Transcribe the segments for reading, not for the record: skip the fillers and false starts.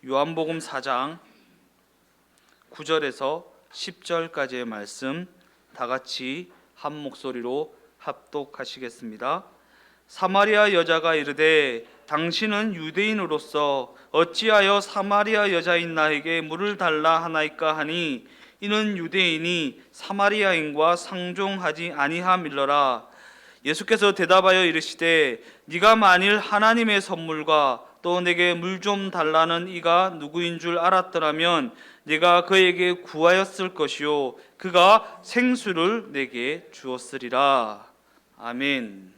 요한복음 4장 9절에서 10절까지의 말씀 다 같이 한 목소리로 합독하시겠습니다. 사마리아 여자가 이르되 당신은 유대인으로서 어찌하여 사마리아 여자인 나에게 물을 달라 하나이까 하니 이는 유대인이 사마리아인과 상종하지 아니함일러라. 예수께서 대답하여 이르시되 네가 만일 하나님의 선물과 또 내게 물 좀 달라는 이가 누구인 줄 알았더라면 네가 그에게 구하였을 것이요 그가 생수를 내게 주었으리라. 아멘.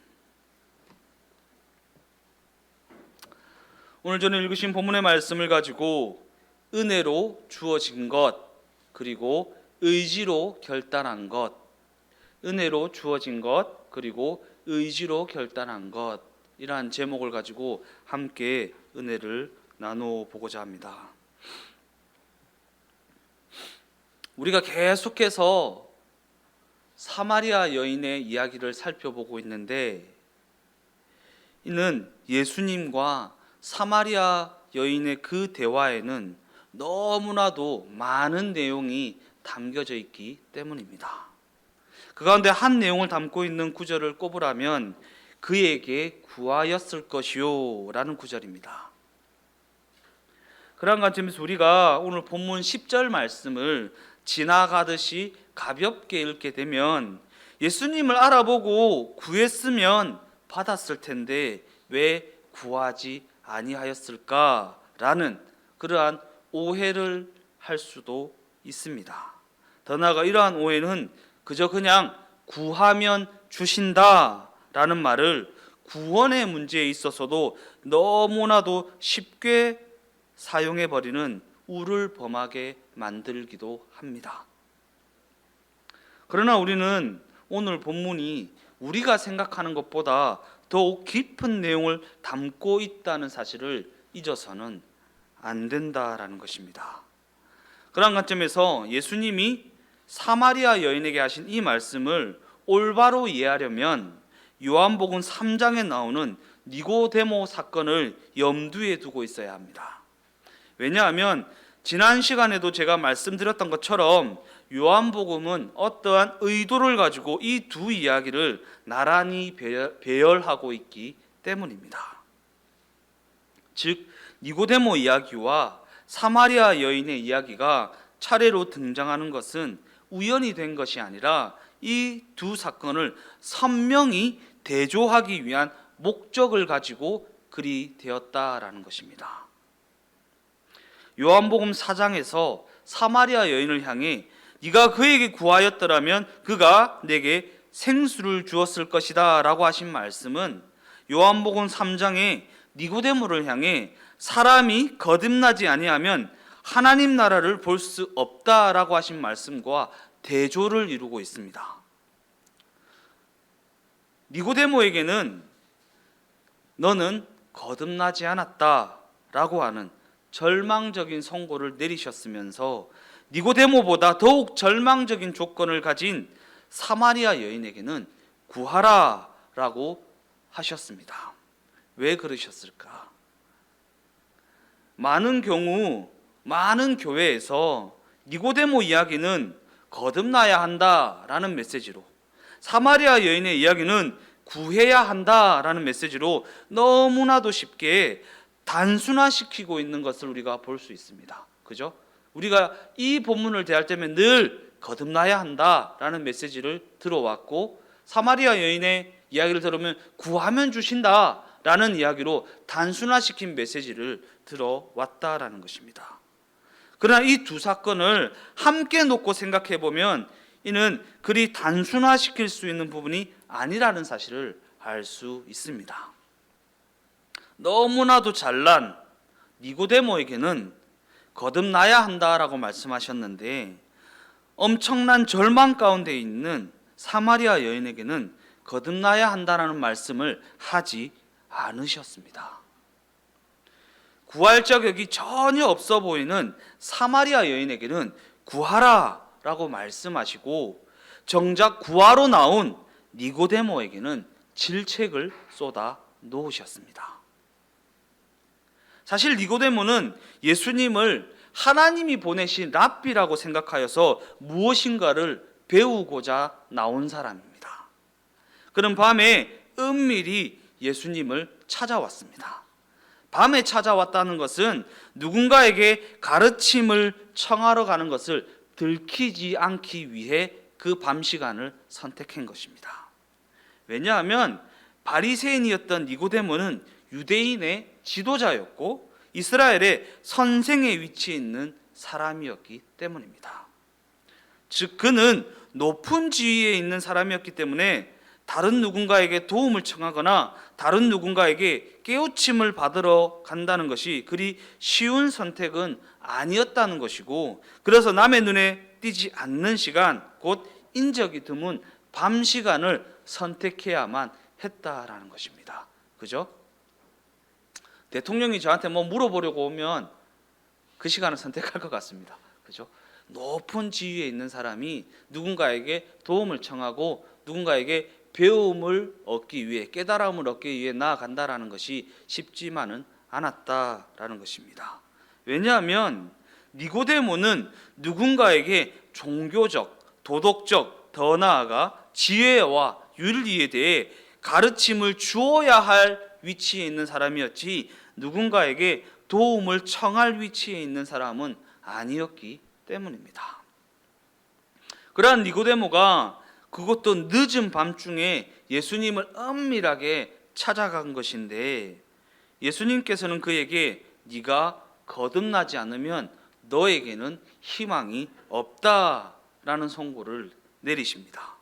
오늘 저는 읽으신 본문의 말씀을 가지고 은혜로 주어진 것, 그리고 의지로 결단한 것, 은혜로 주어진 것, 그리고 의지로 결단한 것, 이러한 제목을 가지고 함께 은혜를 나눠보고자 합니다. 우리가 계속해서 사마리아 여인의 이야기를 살펴보고 있는데, 이는 예수님과 사마리아 여인의 그 대화에는 너무나도 많은 내용이 담겨져 있기 때문입니다. 그 가운데 한 내용을 담고 있는 구절을 꼽으라면 그에게 구하였을 것이요 라는 구절입니다. 그런 관점에서 우리가 오늘 본문 10절 말씀을 지나가듯이 가볍게 읽게 되면 예수님을 알아보고 구했으면 받았을 텐데 왜 구하지 아니하였을까라는 그러한 오해를 할 수도 있습니다. 더 나아가 이러한 오해는 그냥 구하면 주신다라는 말을 구원의 문제에 있어서도 너무나도 쉽게 사용해버리는 우를 범하게 만들기도 합니다. 그러나 우리는 오늘 본문이 우리가 생각하는 것보다 더욱 깊은 내용을 담고 있다는 사실을 잊어서는 안 된다라는 것입니다. 그런 관점에서 예수님이 사마리아 여인에게 하신 이 말씀을 올바로 이해하려면 요한복음 3장에 나오는 니고데모 사건을 염두에 두고 있어야 합니다. 왜냐하면 지난 시간에도 제가 말씀드렸던 것처럼 요한복음은 어떠한 의도를 가지고 이 두 이야기를 나란히 배열하고 있기 때문입니다. 즉 니고데모 이야기와 사마리아 여인의 이야기가 차례로 등장하는 것은 우연이 된 것이 아니라 이 두 사건을 선명히 대조하기 위한 목적을 가지고 글이 되었다라는 것입니다. 요한복음 4장에서 사마리아 여인을 향해 네가 그에게 구하였더라면 그가 내게 생수를 주었을 것이다 라고 하신 말씀은 요한복음 3장에 니고데모를 향해 사람이 거듭나지 아니하면 하나님 나라를 볼 수 없다라고 하신 말씀과 대조를 이루고 있습니다. 니고데모에게는 너는 거듭나지 않았다라고 하는 절망적인 선고를 내리셨으면서 니고데모보다 더욱 절망적인 조건을 가진 사마리아 여인에게는 구하라라고 하셨습니다. 왜 그러셨을까? 많은 경우 많은 교회에서 니고데모 이야기는 거듭나야 한다라는 메시지로, 사마리아 여인의 이야기는 구해야 한다라는 메시지로 너무나도 쉽게 단순화시키고 있는 것을 우리가 볼 수 있습니다. 그죠? 우리가 이 본문을 대할 때면 늘 거듭나야 한다라는 메시지를 들어왔고, 사마리아 여인의 이야기를 들으면 구하면 주신다라는 이야기로 단순화시킨 메시지를 들어왔다라는 것입니다. 그러나 이 두 사건을 함께 놓고 생각해 보면 이는 그리 단순화시킬 수 있는 부분이 아니라는 사실을 알 수 있습니다. 너무나도 잘난 니고데모에게는 거듭나야 한다라고 말씀하셨는데, 엄청난 절망 가운데 있는 사마리아 여인에게는 거듭나야 한다라는 말씀을 하지 않으셨습니다. 구할 자격이 전혀 없어 보이는 사마리아 여인에게는 구하라라고 말씀하시고, 정작 구하러 나온 니고데모에게는 질책을 쏟아 놓으셨습니다. 사실 니고데모는 예수님을 하나님이 보내신 랍비라고 생각하여서 무엇인가를 배우고자 나온 사람입니다. 그는 밤에 은밀히 예수님을 찾아왔습니다. 밤에 찾아왔다는 것은 누군가에게 가르침을 청하러 가는 것을 들키지 않기 위해 그 밤 시간을 선택한 것입니다. 왜냐하면 바리새인이었던 니고데모는 유대인의 지도자였고 이스라엘의 선생의 위치에 있는 사람이었기 때문입니다. 즉 그는 높은 지위에 있는 사람이었기 때문에 다른 누군가에게 도움을 청하거나 다른 누군가에게 깨우침을 받으러 간다는 것이 그리 쉬운 선택은 아니었다는 것이고, 그래서 남의 눈에 띄지 않는 시간, 곧 인적이 드문 밤 시간을 선택해야만 했다라는 것입니다. 그죠? 대통령이 저한테 뭐 물어보려고 오면 그 시간을 선택할 것 같습니다. 그죠? 높은 지위에 있는 사람이 누군가에게 도움을 청하고 누군가에게 배움을 얻기 위해, 깨달음을 얻기 위해 나아간다라는 것이 쉽지만은 않았다라는 것입니다. 왜냐하면 니고데모는 누군가에게 종교적, 도덕적, 더 나아가 지혜와 윤리에 대해 가르침을 주어야 할 위치에 있는 사람이었지 누군가에게 도움을 청할 위치에 있는 사람은 아니었기 때문입니다. 그러한 니고데모가 그것도 늦은 밤중에 예수님을 은밀하게 찾아간 것인데, 예수님께서는 그에게 네가 거듭나지 않으면 너에게는 희망이 없다라는 선고를 내리십니다.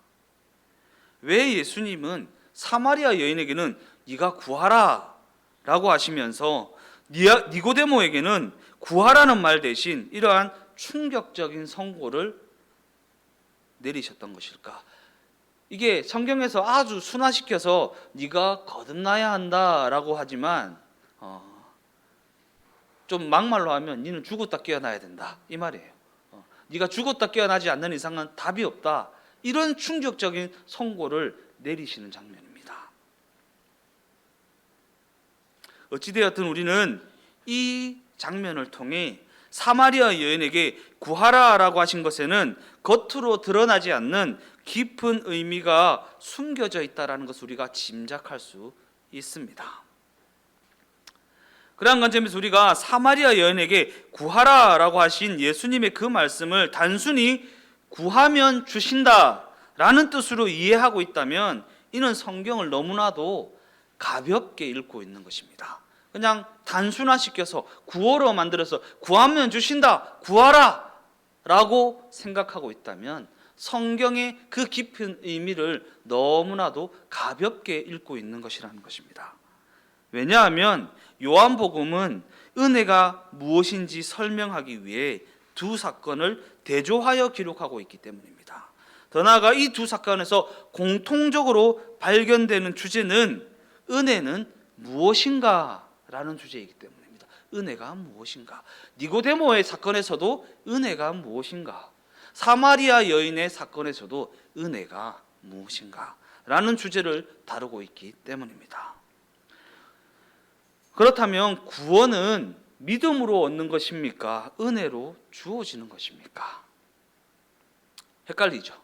왜 예수님은 사마리아 여인에게는 네가 구하라 라고 하시면서 니고데모에게는 구하라는 말 대신 이러한 충격적인 선고를 내리셨던 것일까? 이게 성경에서 아주 순화시켜서 네가 거듭나야 한다라고 하지만 좀 막말로 하면 너는 죽었다 깨어나야 된다 이 말이에요. 네가 죽었다 깨어나지 않는 이상은 답이 없다, 이런 충격적인 선고를 내리시는 장면입니다. 어찌되었든 우리는 이 장면을 통해 사마리아 여인에게 구하라라고 하신 것에는 겉으로 드러나지 않는 깊은 의미가 숨겨져 있다는 것을 우리가 짐작할 수 있습니다. 그러한 관점에서 우리가 사마리아 여인에게 구하라라고 하신 예수님의 그 말씀을 단순히 구하면 주신다라는 뜻으로 이해하고 있다면 이는 성경을 너무나도 가볍게 읽고 있는 것입니다. 그냥 단순화시켜서 구어로 만들어서 구하면 주신다, 구하라 라고 생각하고 있다면 성경의 그 깊은 의미를 너무나도 가볍게 읽고 있는 것이라는 것입니다. 왜냐하면 요한복음은 은혜가 무엇인지 설명하기 위해 두 사건을 대조하여 기록하고 있기 때문입니다. 더 나아가 이 두 사건에서 공통적으로 발견되는 주제는 은혜는 무엇인가 라는 주제이기 때문입니다. 은혜가 무엇인가? 니고데모의 사건에서도 은혜가 무엇인가? 사마리아 여인의 사건에서도 은혜가 무엇인가? 라는 주제를 다루고 있기 때문입니다. 그렇다면 구원은 믿음으로 얻는 것입니까? 은혜로 주어지는 것입니까? 헷갈리죠?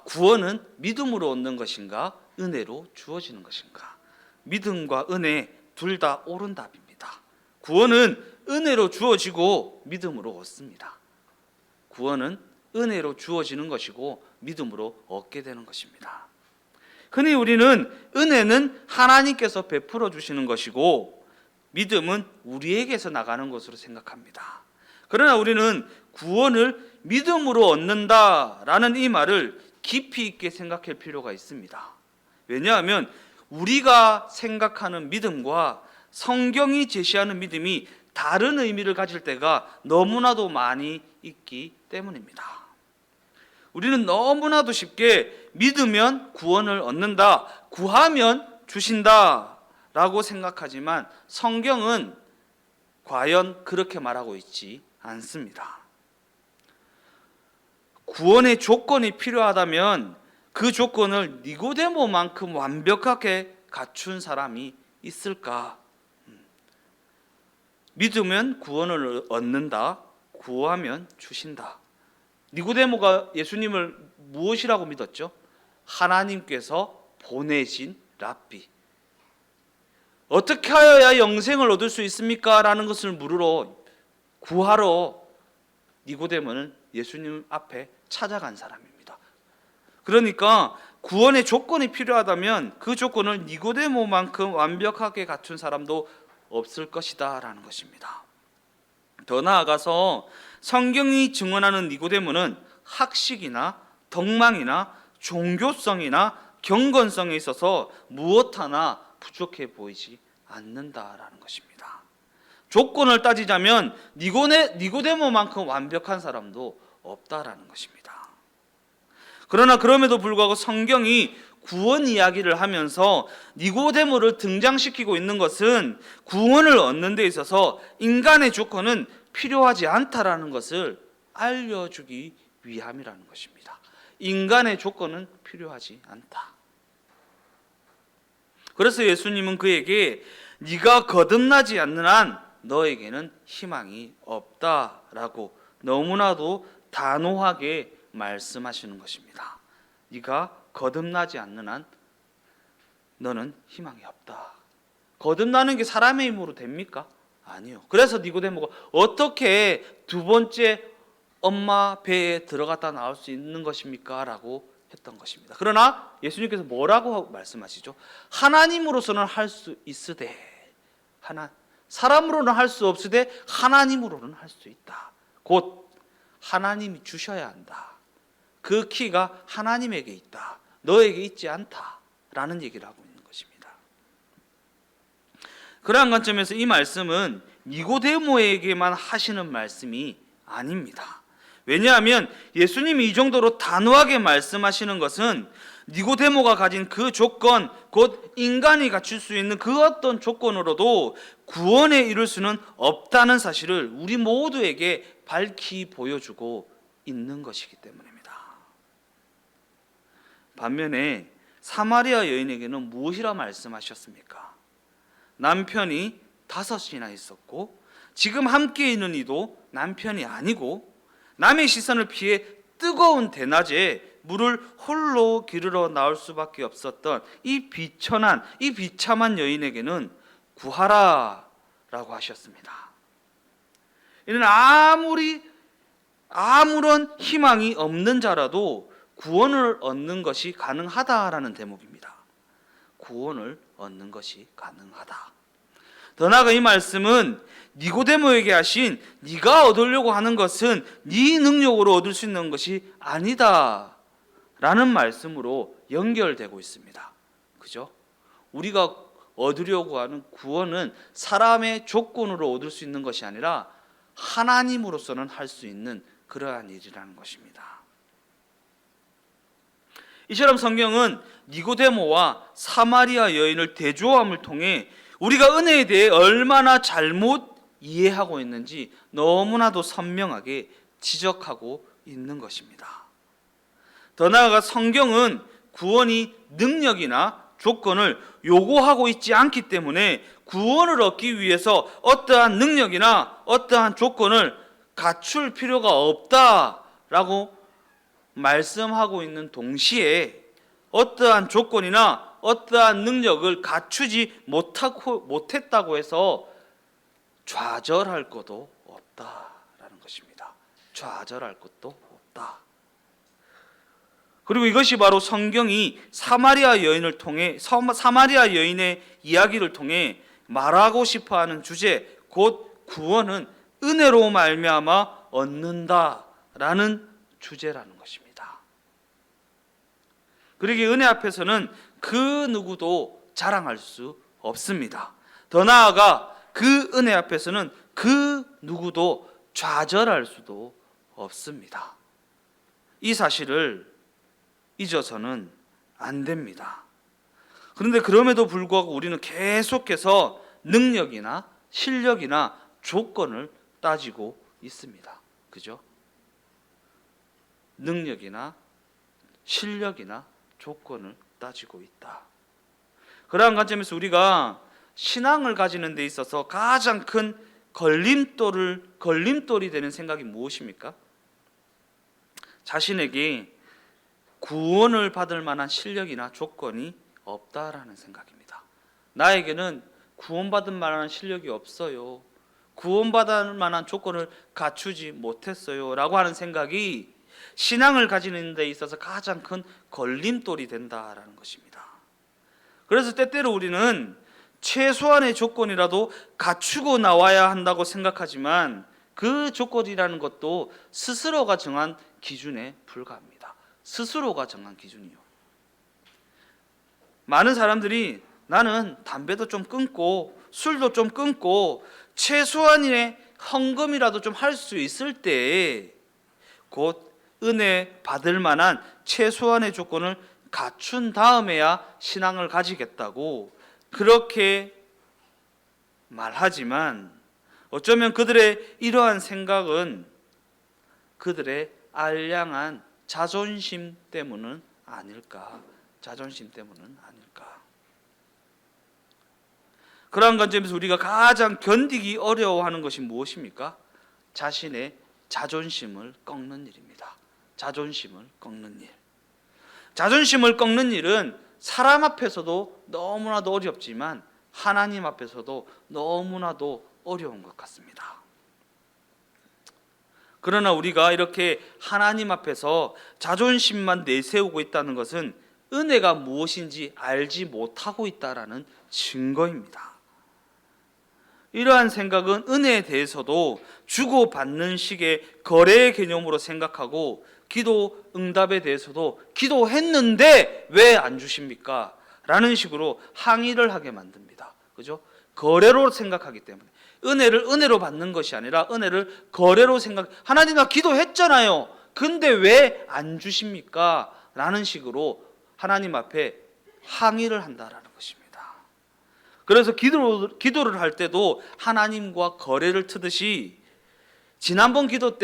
구원은 믿음으로 얻는 것인가? 은혜로 주어지는 것인가? 믿음과 은혜 둘 다 옳은 답입니다. 구원은 은혜로 주어지고 믿음으로 얻습니다. 구원은 은혜로 주어지는 것이고 믿음으로 얻게 되는 것입니다. 흔히 우리는 은혜는 하나님께서 베풀어 주시는 것이고 믿음은 우리에게서 나가는 것으로 생각합니다. 그러나 우리는 구원을 믿음으로 얻는다라는 이 말을 깊이 있게 생각할 필요가 있습니다. 왜냐하면 우리가 생각하는 믿음과 성경이 제시하는 믿음이 다른 의미를 가질 때가 너무나도 많이 있기 때문입니다. 우리는 너무나도 쉽게 믿으면 구원을 얻는다, 구하면 주신다 라고 생각하지만 성경은 과연 그렇게 말하고 있지 않습니다. 구원의 조건이 필요하다면 그 조건을 니고데모만큼 완벽하게 갖춘 사람이 있을까? 믿으면 구원을 얻는다. 구하면 주신다. 니고데모가 예수님을 무엇이라고 믿었죠? 하나님께서 보내신 랍비. 어떻게 하여야 영생을 얻을 수 있습니까? 라는 것을 구하러 니고데모는 예수님 앞에 찾아간 사람입니다. 그러니까 구원의 조건이 필요하다면 그 조건을 니고데모만큼 완벽하게 갖춘 사람도 없을 것이다 라는 것입니다. 더 나아가서 성경이 증언하는 니고데모는 학식이나 덕망이나 종교성이나 경건성에 있어서 무엇 하나 부족해 보이지 않는다라는 것입니다. 조건을 따지자면 니고데모만큼 완벽한 사람도 없다라는 것입니다. 그러나 그럼에도 불구하고 성경이 구원 이야기를 하면서 니고데모를 등장시키고 있는 것은 구원을 얻는 데 있어서 인간의 조건은 필요하지 않다라는 것을 알려주기 위함이라는 것입니다. 인간의 조건은 필요하지 않다. 그래서 예수님은 그에게 네가 거듭나지 않는 한 너에게는 희망이 없다라고 너무나도 단호하게 말씀하시는 것입니다. 네가 거듭나지 않는 한 너는 희망이 없다. 거듭나는 게 사람의 힘으로 됩니까? 아니요. 그래서 니고데모가 어떻게 두 번째 엄마 배에 들어갔다 나올 수 있는 것입니까? 라고 했던 것입니다. 그러나 예수님께서 뭐라고 말씀하시죠? 하나님으로서는 할 수 있으되 사람으로는 할 수 없으되 하나님으로는 할 수 있다. 곧 하나님이 주셔야 한다. 그 키가 하나님에게 있다. 너에게 있지 않다. 라는 얘기를 하고 있는 것입니다. 그러한 관점에서 이 말씀은 니고데모에게만 하시는 말씀이 아닙니다. 왜냐하면 예수님이 이 정도로 단호하게 말씀하시는 것은 니고데모가 가진 그 조건, 곧 인간이 갖출 수 있는 그 어떤 조건으로도 구원에 이룰 수는 없다는 사실을 우리 모두에게 밝히 보여주고 있는 것이기 때문입니다. 반면에 사마리아 여인에게는 무엇이라 말씀하셨습니까? 남편이 5이나 있었고 지금 함께 있는 이도 남편이 아니고 남의 시선을 피해 뜨거운 대낮에 물을 홀로 기르러 나올 수밖에 없었던 이 비참한 여인에게는 구하라 라고 하셨습니다. 이는 아무런 희망이 없는 자라도 구원을 얻는 것이 가능하다라는 대목입니다. 구원을 얻는 것이 가능하다. 더 나아가 이 말씀은 니고데모에게 하신 네가 얻으려고 하는 것은 네 능력으로 얻을 수 있는 것이 아니다 라는 말씀으로 연결되고 있습니다. 그죠? 우리가 얻으려고 하는 구원은 사람의 조건으로 얻을 수 있는 것이 아니라 하나님으로서는 할 수 있는 그러한 일이라는 것입니다. 이처럼 성경은 니고데모와 사마리아 여인을 대조함을 통해 우리가 은혜에 대해 얼마나 잘못 이해하고 있는지 너무나도 선명하게 지적하고 있는 것입니다. 더 나아가 성경은 구원이 능력이나 조건을 요구하고 있지 않기 때문에 구원을 얻기 위해서 어떠한 능력이나 어떠한 조건을 갖출 필요가 없다라고 말씀하고 있는 동시에 어떠한 조건이나 어떠한 능력을 갖추지 못했다고 해서 좌절할 것도 없다라는 것입니다. 좌절할 것도 없다. 그리고 이것이 바로 성경이 사마리아 여인의 이야기를 통해 말하고 싶어하는 주제, 곧 구원은 은혜로 말미암아 얻는다라는 주제라는 것입니다. 그러기에 은혜 앞에서는 그 누구도 자랑할 수 없습니다. 더 나아가 그 은혜 앞에서는 그 누구도 좌절할 수도 없습니다. 이 사실을 잊어서는 안 됩니다. 그런데 그럼에도 불구하고 우리는 계속해서 능력이나 실력이나 조건을 따지고 있습니다. 그죠? 능력이나 실력이나 조건을 따지고 있다. 그러한 관점에서 우리가 신앙을 가지는 데 있어서 가장 큰 걸림돌이 되는 생각이 무엇입니까? 자신에게 구원을 받을 만한 실력이나 조건이 없다라는 생각입니다. 나에게는 구원받을 만한 실력이 없어요. 구원받을 만한 조건을 갖추지 못했어요. 라고 하는 생각이 신앙을 가지는 데 있어서 가장 큰 걸림돌이 된다라는 것입니다. 그래서 때때로 우리는 최소한의 조건이라도 갖추고 나와야 한다고 생각하지만 그 조건이라는 것도 스스로가 정한 기준에 불과합니다. 스스로가 정한 기준이요. 많은 사람들이 나는 담배도 좀 끊고 술도 좀 끊고 최소한의 헌금이라도 좀 할 수 있을 때에 곧 은혜 받을 만한 최소한의 조건을 갖춘 다음에야 신앙을 가지겠다고 그렇게 말하지만 어쩌면 그들의 이러한 생각은 그들의 알량한 자존심 때문은 아닐까? 자존심 때문은 아닐까? 그러한 관점에서 우리가 가장 견디기 어려워하는 것이 무엇입니까? 자신의 자존심을 꺾는 일입니다. 자존심을 꺾는 일. 자존심을 꺾는 일은 사람 앞에서도 너무나도 어렵지만 하나님 앞에서도 너무나도 어려운 것 같습니다. 그러나 우리가 이렇게 하나님 앞에서 자존심만 내세우고 있다는 것은 은혜가 무엇인지 알지 못하고 있다라는 증거입니다. 이러한 생각은 은혜에 대해서도 주고받는 식의 거래의 개념으로 생각하고 기도 응답에 대해서도 기도했는데 왜 안 주십니까? 라는 식으로 항의를 하게 만듭니다. 그죠? 거래로 생각하기 때문에 은혜를 은혜로 받는 것이 아니라 은혜를 거래로 하나님 나 기도했잖아요. 근데 왜 안 주십니까? 라는 식으로 하나님 앞에 항의를 한다라는 것입니다. 그래서 기도를 할 때도 하나님과 거래를 트듯이 지난번 기도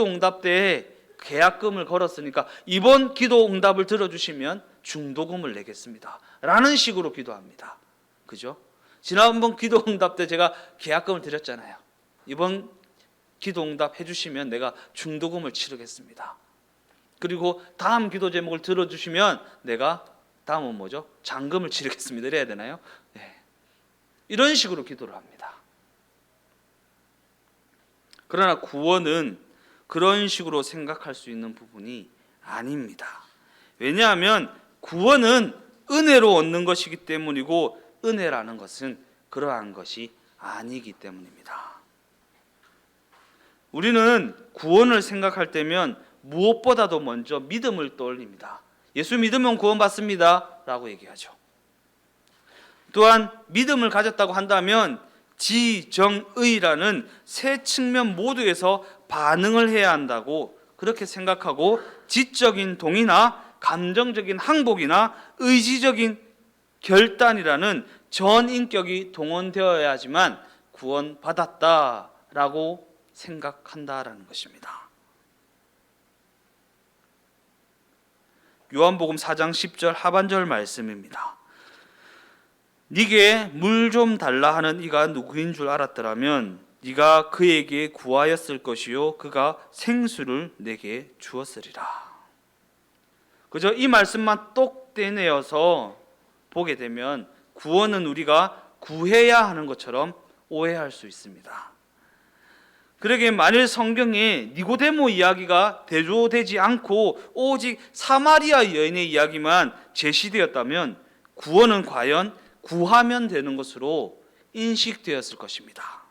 응답 때 계약금을 걸었으니까 이번 기도 응답을 들어주시면 중도금을 내겠습니다. 라는 식으로 기도합니다. 그죠? 지난번 기도 응답 때 제가 계약금을 드렸잖아요. 이번 기도 응답 해주시면 내가 중도금을 치르겠습니다. 그리고 다음 기도 제목을 들어주시면 내가 다음은 뭐죠? 잔금을 치르겠습니다. 이래야 되나요? 네. 이런 식으로 기도를 합니다. 그러나 구원은 그런 식으로 생각할 수 있는 부분이 아닙니다. 왜냐하면 구원은 은혜로 얻는 것이기 때문이고 은혜라는 것은 그러한 것이 아니기 때문입니다. 우리는 구원을 생각할 때면 무엇보다도 먼저 믿음을 떠올립니다. 예수 믿으면 구원받습니다 라고 얘기하죠. 또한 믿음을 가졌다고 한다면 지정의라는 세 측면 모두에서 반응을 해야 한다고 그렇게 생각하고 지적인 동의나 감정적인 항복이나 의지적인 결단이라는 전인격이 동원되어야지만 구원받았다라고 생각한다라는 것입니다. 요한복음 4장 10절 하반절 말씀입니다. 네게 물 좀 달라 하는 이가 누구인 줄 알았더라면 네가 그에게 구하였을 것이요 그가 생수를 내게 주었으리라. 그저 이 말씀만 똑 떼내어서 보게 되면 구원은 우리가 구해야 하는 것처럼 오해할 수 있습니다. 그러기에 만일 성경에 니고데모 이야기가 대조되지 않고 오직 사마리아 여인의 이야기만 제시되었다면 구원은 과연 구하면 되는 것으로 인식되었을 것입니다.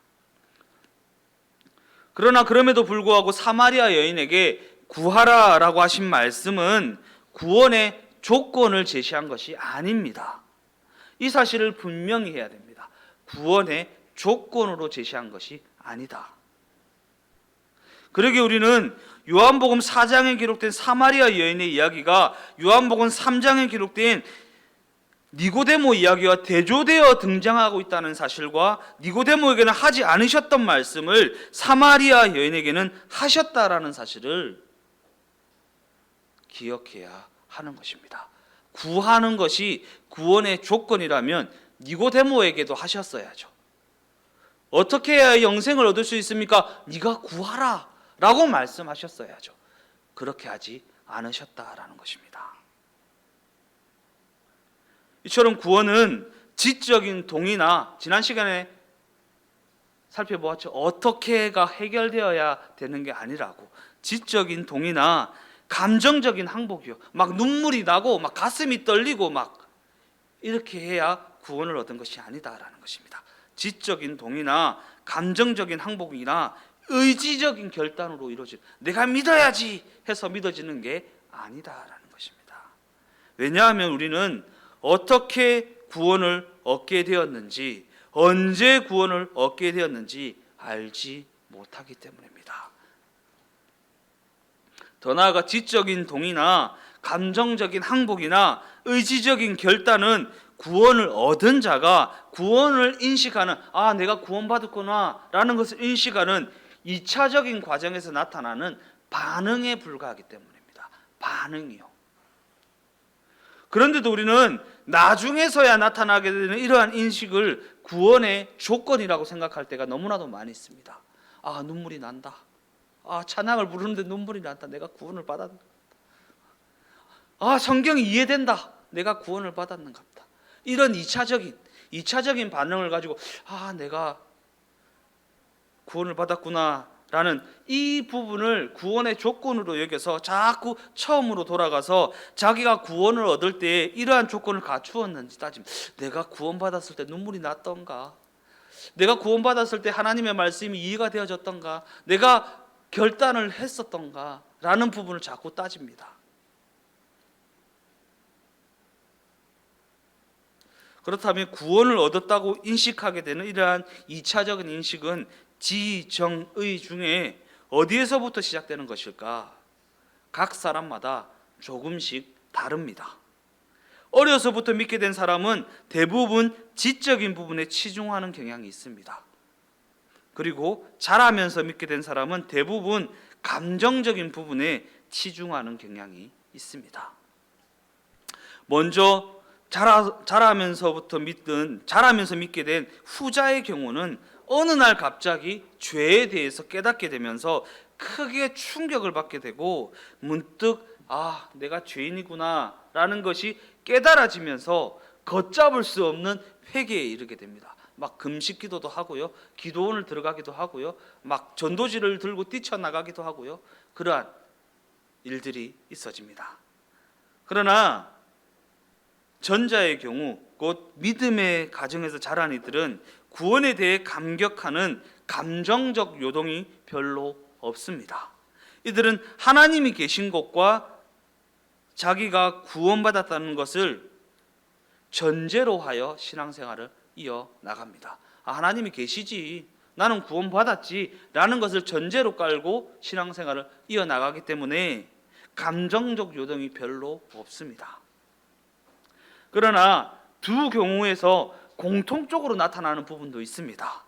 그러나 그럼에도 불구하고 사마리아 여인에게 구하라라고 하신 말씀은 구원의 조건을 제시한 것이 아닙니다. 이 사실을 분명히 해야 됩니다. 구원의 조건으로 제시한 것이 아니다. 그러기에 우리는 요한복음 4장에 기록된 사마리아 여인의 이야기가 요한복음 3장에 기록된 니고데모 이야기와 대조되어 등장하고 있다는 사실과 니고데모에게는 하지 않으셨던 말씀을 사마리아 여인에게는 하셨다라는 사실을 기억해야 하는 것입니다. 구하는 것이 구원의 조건이라면 니고데모에게도 하셨어야죠. 어떻게 해야 영생을 얻을 수 있습니까? 네가 구하라 라고 말씀하셨어야죠. 그렇게 하지 않으셨다라는 것입니다. 이처럼 구원은 지적인 동의나 지난 시간에 살펴보았죠. 어떻게가 해결되어야 되는 게 아니라고. 지적인 동의나 감정적인 항복이요. 막 눈물이 나고 막 가슴이 떨리고 막 이렇게 해야 구원을 얻은 것이 아니다라는 것입니다. 지적인 동의나 감정적인 항복이나 의지적인 결단으로 이루어진, 내가 믿어야지 해서 믿어지는 게 아니다라는 것입니다. 왜냐하면 우리는 어떻게 구원을 얻게 되었는지, 언제 구원을 얻게 되었는지 알지 못하기 때문입니다. 더 나아가 지적인 동의나 감정적인 항복이나 의지적인 결단은 구원을 얻은 자가 구원을 인식하는, 아 내가 구원받았구나 라는 것을 인식하는 2차적인 과정에서 나타나는 반응에 불과하기 때문입니다. 반응이요. 그런데도 우리는 나중에서야 나타나게 되는 이러한 인식을 구원의 조건이라고 생각할 때가 너무나도 많이 있습니다. 아 눈물이 난다. 아 찬양을 부르는데 눈물이 난다. 내가 구원을 받았다. 아 성경이 이해된다. 내가 구원을 받았는가 보다. 이런 2차적인 반응을 가지고 아 내가 구원을 받았구나 라는 이 부분을 구원의 조건으로 여겨서 자꾸 처음으로 돌아가서 자기가 구원을 얻을 때 이러한 조건을 갖추었는지 따집니다. 내가 구원받았을 때 눈물이 났던가? 내가 구원받았을 때 하나님의 말씀이 이해가 되어졌던가? 내가 결단을 했었던가? 라는 부분을 자꾸 따집니다. 그렇다면 구원을 얻었다고 인식하게 되는 이러한 2차적인 인식은 지정의 중에 어디에서부터 시작되는 것일까? 각 사람마다 조금씩 다릅니다. 어려서부터 믿게 된 사람은 대부분 지적인 부분에 치중하는 경향이 있습니다. 그리고 자라면서 믿게 된 사람은 대부분 감정적인 부분에 치중하는 경향이 있습니다. 먼저 자라면서 믿게 된 후자의 경우는 어느 날 갑자기 죄에 대해서 깨닫게 되면서 크게 충격을 받게 되고 문득 아 내가 죄인이구나 라는 것이 깨달아지면서 걷잡을 수 없는 회개에 이르게 됩니다. 막 금식 기도도 하고요, 기도원을 들어가기도 하고요, 막 전도지를 들고 뛰쳐나가기도 하고요, 그러한 일들이 있어집니다. 그러나 전자의 경우 곧 믿음의 가정에서 자란 이들은 구원에 대해 감격하는 감정적 요동이 별로 없습니다. 이들은 하나님이 계신 것과 자기가 구원받았다는 것을 전제로 하여 신앙생활을 이어나갑니다. 아, 하나님이 계시지, 나는 구원받았지 라는 것을 전제로 깔고 신앙생활을 이어나가기 때문에 감정적 요동이 별로 없습니다. 그러나 두 경우에서 공통적으로 나타나는 부분도 있습니다.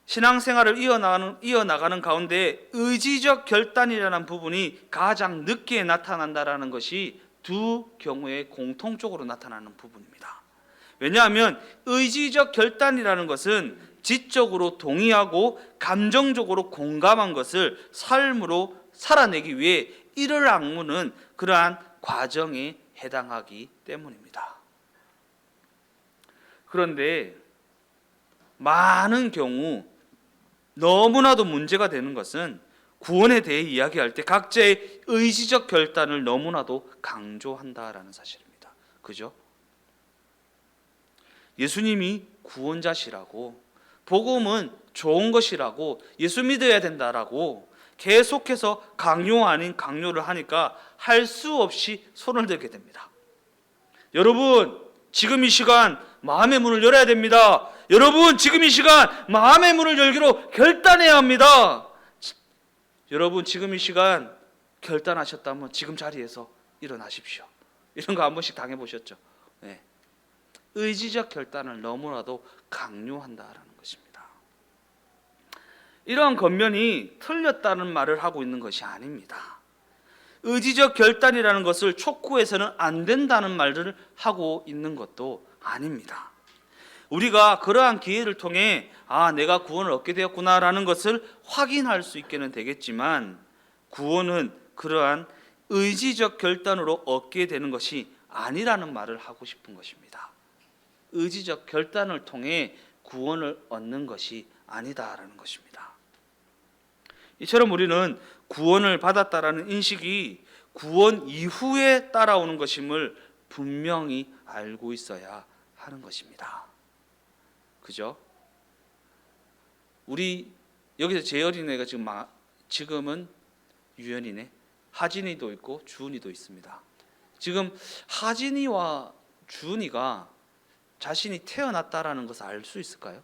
신앙생활을 이어나가는 가운데 의지적 결단이라는 부분이 가장 늦게 나타난다는 것이 두 경우에 공통적으로 나타나는 부분입니다. 왜냐하면 의지적 결단이라는 것은 지적으로 동의하고 감정적으로 공감한 것을 삶으로 살아내기 위해 이를 악무는 그러한 과정에 해당하기 때문입니다. 그런데 많은 경우 너무나도 문제가 되는 것은 구원에 대해 이야기할 때 각자의 의지적 결단을 너무나도 강조한다라는 사실입니다. 그죠? 예수님이 구원자시라고, 복음은 좋은 것이라고, 예수 믿어야 된다라고 계속해서 강요 아닌 강요를 하니까 할 수 없이 손을 들게 됩니다. 여러분, 지금 이 시간 마음의 문을 열어야 됩니다. 여러분, 지금 이 시간 마음의 문을 열기로 결단해야 합니다. 여러분, 지금 이 시간 결단하셨다면 지금 자리에서 일어나십시오. 이런 거 한 번씩 당해보셨죠? 네. 의지적 결단을 너무나도 강요한다라는 것입니다. 이러한 겉면이 틀렸다는 말을 하고 있는 것이 아닙니다. 의지적 결단이라는 것을 촉구해서는 안 된다는 말을 하고 있는 것도 아닙니다. 우리가 그러한 기회를 통해 내가 구원을 얻게 되었구나라는 것을 확인할 수 있게는 되겠지만, 구원은 그러한 의지적 결단으로 얻게 되는 것이 아니라는 말을 하고 싶은 것입니다. 의지적 결단을 통해 구원을 얻는 것이 아니다라는 것입니다. 이처럼 우리는 구원을 받았다라는 인식이 구원 이후에 따라오는 것임을 분명히 알고 있어야 하는 것입니다. 그죠? 우리 여기서 제 어린애가 지금은 유연이네. 하진이도 있고 주은이도 있습니다. 지금 하진이와 주은이가 자신이 태어났다라는 것을 알 수 있을까요?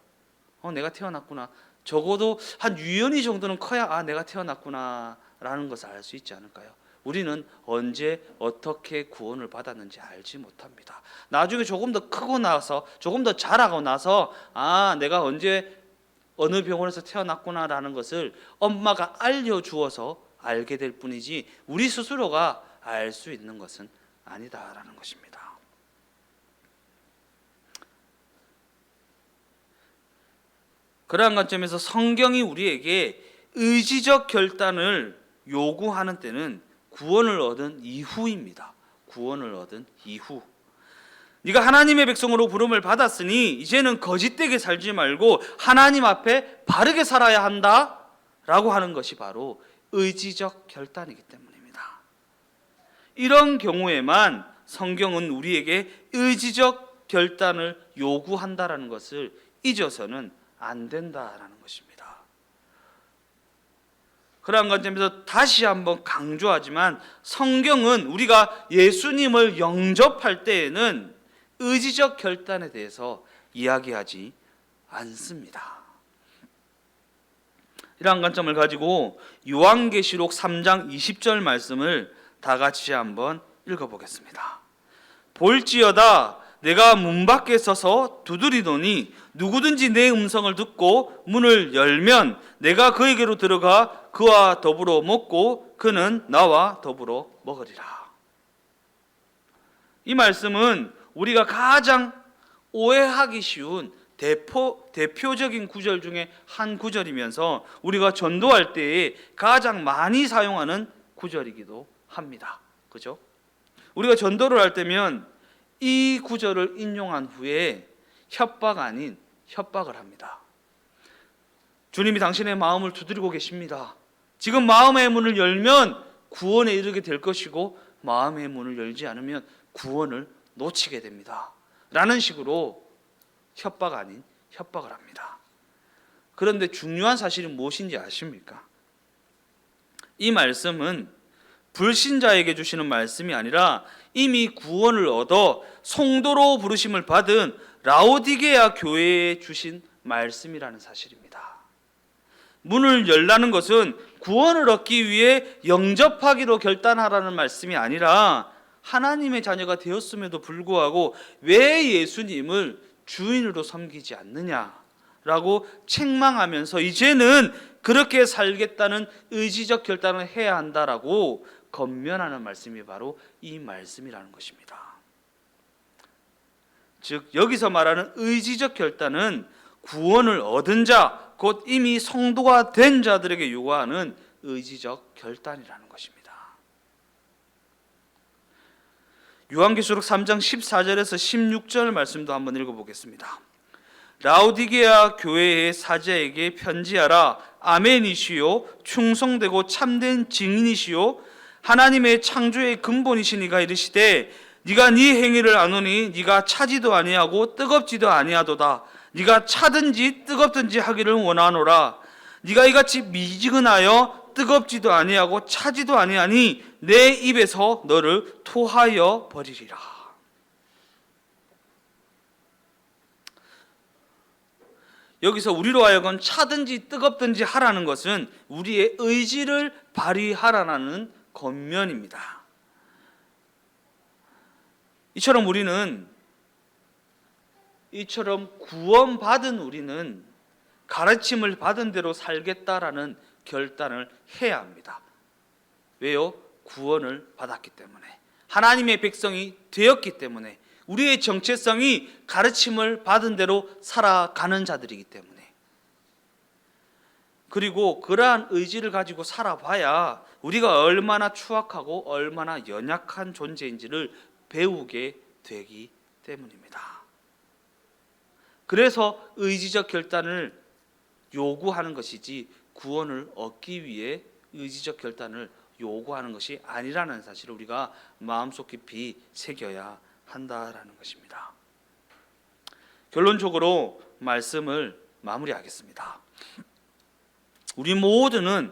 내가 태어났구나. 적어도 한 유연이 정도는 커야 내가 태어났구나 라는 것을 알 수 있지 않을까요? 우리는 언제 어떻게 구원을 받았는지 알지 못합니다. 나중에 조금 더 크고 나서, 조금 더 자라고 나서 내가 언제 어느 병원에서 태어났구나라는 것을 엄마가 알려주어서 알게 될 뿐이지 우리 스스로가 알 수 있는 것은 아니다라는 것입니다. 그러한 관점에서 성경이 우리에게 의지적 결단을 요구하는 때는 구원을 얻은 이후입니다. 구원을 얻은 이후. 네가 하나님의 백성으로 부름을 받았으니 이제는 거짓되게 살지 말고 하나님 앞에 바르게 살아야 한다라고 하는 것이 바로 의지적 결단이기 때문입니다. 이런 경우에만 성경은 우리에게 의지적 결단을 요구한다라는 것을 잊어서는 안 된다라는 것입니다. 그러한 관점에서 다시 한번 강조하지만, 성경은 우리가 예수님을 영접할 때에는 의지적 결단에 대해서 이야기하지 않습니다. 이러한 관점을 가지고 요한계시록 3장 20절 말씀을 다 같이 한번 읽어보겠습니다. 볼지어다 내가 문 밖에 서서 두드리노니 누구든지 내 음성을 듣고 문을 열면 내가 그에게로 들어가 그와 더불어 먹고 그는 나와 더불어 먹으리라. 이 말씀은 우리가 가장 오해하기 쉬운 대표적인 구절 중에 한 구절이면서 우리가 전도할 때에 가장 많이 사용하는 구절이기도 합니다. 그죠? 우리가 전도를 할 때면 이 구절을 인용한 후에 협박 아닌 협박을 합니다. 주님이 당신의 마음을 두드리고 계십니다. 지금 마음의 문을 열면 구원에 이르게 될 것이고 마음의 문을 열지 않으면 구원을 놓치게 됩니다. 라는 식으로 협박 아닌 협박을 합니다. 그런데 중요한 사실이 무엇인지 아십니까? 이 말씀은 불신자에게 주시는 말씀이 아니라 이미 구원을 얻어 성도로 부르심을 받은 라오디게아 교회에 주신 말씀이라는 사실입니다. 문을 열라는 것은 구원을 얻기 위해 영접하기로 결단하라는 말씀이 아니라 하나님의 자녀가 되었음에도 불구하고 왜 예수님을 주인으로 섬기지 않느냐라고 책망하면서 이제는 그렇게 살겠다는 의지적 결단을 해야 한다라고 권면하는 말씀이 바로 이 말씀이라는 것입니다. 즉 여기서 말하는 의지적 결단은 구원을 얻은 자, 곧 이미 성도가 된 자들에게 요구하는 의지적 결단이라는 것입니다. 요한계시록 3장 14절에서 16절 말씀도 한번 읽어보겠습니다. 라오디게아 교회의 사자에게 편지하라. 아멘이시요 충성되고 참된 증인이시요 하나님의 창조의 근본이신 이가 이르시되 네가 네 행위를 아노니 네가 차지도 아니하고 뜨겁지도 아니하도다. 네가 차든지 뜨겁든지 하기를 원하노라. 네가 이같이 미지근하여 뜨겁지도 아니하고 차지도 아니하니 내 입에서 너를 토하여 버리리라. 여기서 우리로 하여금 차든지 뜨겁든지 하라는 것은 우리의 의지를 발휘하라는 권면입니다. 이처럼 구원받은 우리는 가르침을 받은 대로 살겠다라는 결단을 해야 합니다. 왜요? 구원을 받았기 때문에, 하나님의 백성이 되었기 때문에, 우리의 정체성이 가르침을 받은 대로 살아가는 자들이기 때문에, 그리고 그러한 의지를 가지고 살아봐야 우리가 얼마나 추악하고 얼마나 연약한 존재인지를 배우게 되기 때문입니다. 그래서 의지적 결단을 요구하는 것이지 구원을 얻기 위해 의지적 결단을 요구하는 것이 아니라는 사실을 우리가 마음속 깊이 새겨야 한다라는 것입니다. 결론적으로 말씀을 마무리하겠습니다. 우리 모두는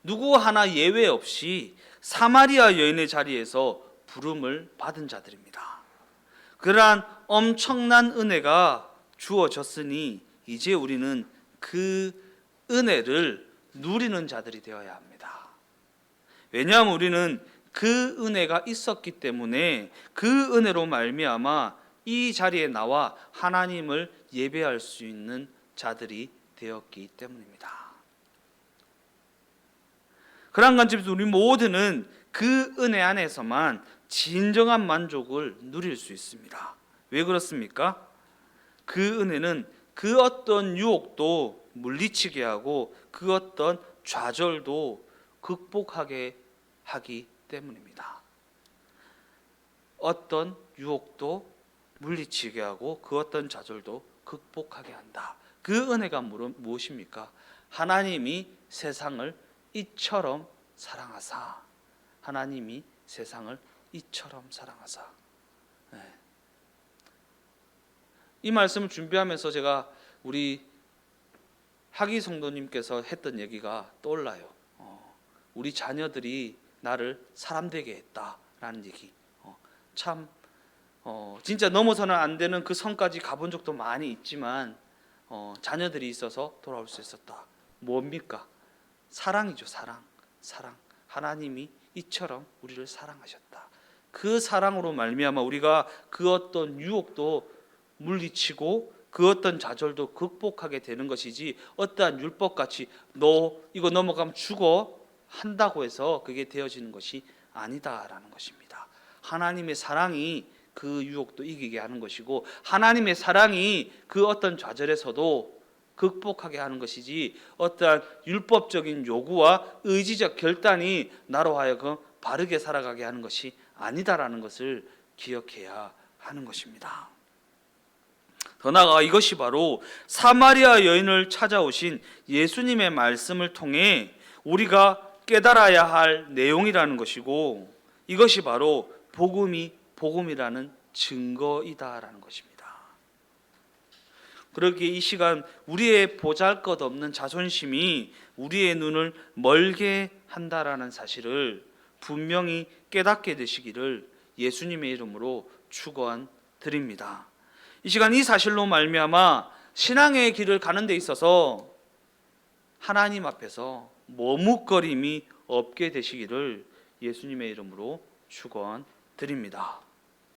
누구 하나 예외 없이 사마리아 여인의 자리에서 부름을 받은 자들입니다. 그러한 엄청난 은혜가 주어졌으니 이제 우리는 그 은혜를 누리는 자들이 되어야 합니다. 왜냐하면 우리는 그 은혜가 있었기 때문에 그 은혜로 말미암아 이 자리에 나와 하나님을 예배할 수 있는 자들이 되었기 때문입니다. 그러한 관점에서 우리 모두는 그 은혜 안에서만 진정한 만족을 누릴 수 있습니다. 왜 그렇습니까? 그 은혜는 그 어떤 유혹도 물리치게 하고 그 어떤 좌절도 극복하게 하기 때문입니다. 어떤 유혹도 물리치게 하고 그 어떤 좌절도 극복하게 한다. 그 은혜가 무엇입니까? 하나님이 세상을 이처럼 사랑하사, 하나님이 세상을 이처럼 사랑하사. 이 말씀을 준비하면서 제가 우리 하기 성도님께서 했던 얘기가 떠올라요. 우리 자녀들이 나를 사람되게 했다라는 얘기. 참 진짜 넘어서는 안 되는 그 선까지 가본 적도 많이 있지만 자녀들이 있어서 돌아올 수 있었다. 뭡니까? 사랑이죠. 사랑. 하나님이 이처럼 우리를 사랑하셨다. 그 사랑으로 말미암아 우리가 그 어떤 유혹도 물리치고 그 어떤 좌절도 극복하게 되는 것이지, 어떠한 율법같이 너 이거 넘어가면 죽어 한다고 해서 그게 되어지는 것이 아니다라는 것입니다. 하나님의 사랑이 그 유혹도 이기게 하는 것이고, 하나님의 사랑이 그 어떤 좌절에서도 극복하게 하는 것이지, 어떠한 율법적인 요구와 의지적 결단이 나로 하여금 바르게 살아가게 하는 것이 아니다라는 것을 기억해야 하는 것입니다. 더 나아가 이것이 바로 사마리아 여인을 찾아오신 예수님의 말씀을 통해 우리가 깨달아야 할 내용이라는 것이고, 이것이 바로 복음이라는 증거이다라는 것입니다. 그렇게 이 시간 우리의 보잘것없는 자존심이 우리의 눈을 멀게 한다라는 사실을 분명히 깨닫게 되시기를 예수님의 이름으로 축원드립니다. 이 시간 이 사실로 말미암아 신앙의 길을 가는 데 있어서 하나님 앞에서 머뭇거림이 없게 되시기를 예수님의 이름으로 축원드립니다.